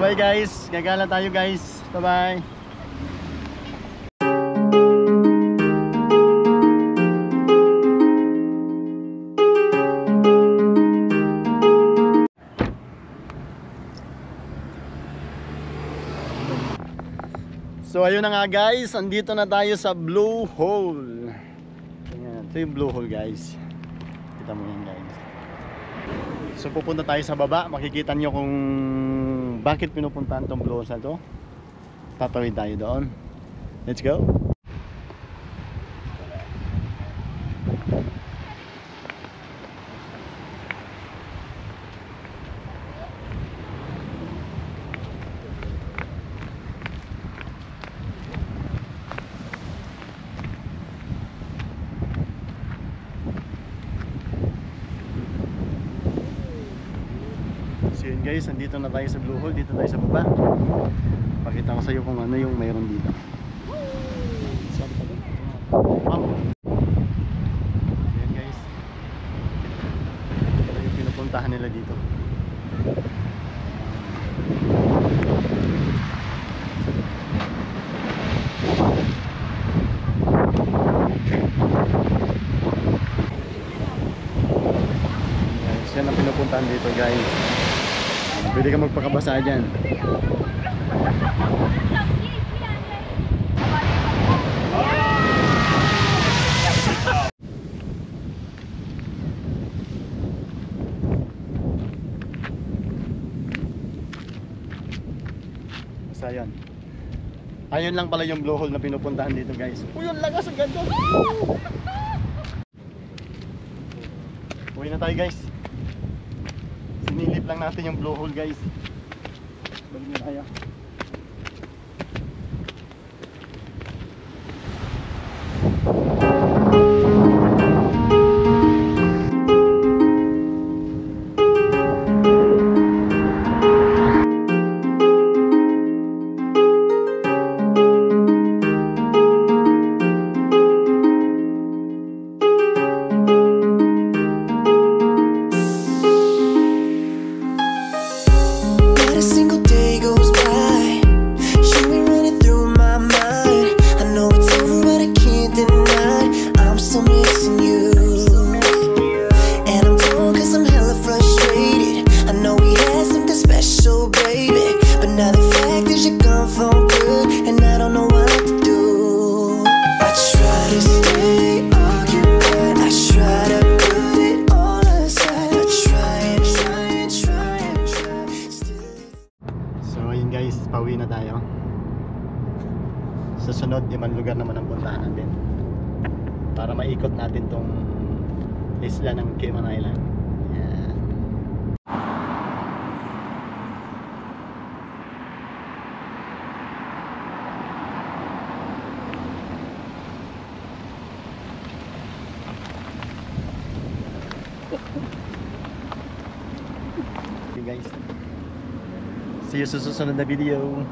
bye guys, gagala tayo guys. Bye bye. So ayun na nga guys, andito na tayo sa Blue Hole. Ayan, ito yung Blue Hole guys. Kita mo yan guys. So pupunta tayo sa baba, makikita nyo kung bakit pinupuntahan tong Blue Hole na to. Tatawid tayo doon. Let's go. So yun guys, nandito na tayo sa Blue Hole. Dito tayo sa baba. Pakita ko sa iyo kung ano yung mayroon dito. Wow. So yun guys, ito yung pinupuntahan nila dito. Guys, yan ang pinupuntahan dito guys. Pwede ka magpakabasa dyan. Basta yan. Ayun lang pala yung Blue Hole na pinupuntahan dito guys. Uy, ang lakas, ang ganda. Uwi na tayo guys. Sinilip lang natin yung Blue Hole guys. Balik na tayo. Guys, pauwi na tayo. Sa sunod, ibang lugar naman ang puntahan natin para maikot natin tong isla ng Cayman Island. Yan. Okay guys, see you sa susunod na video.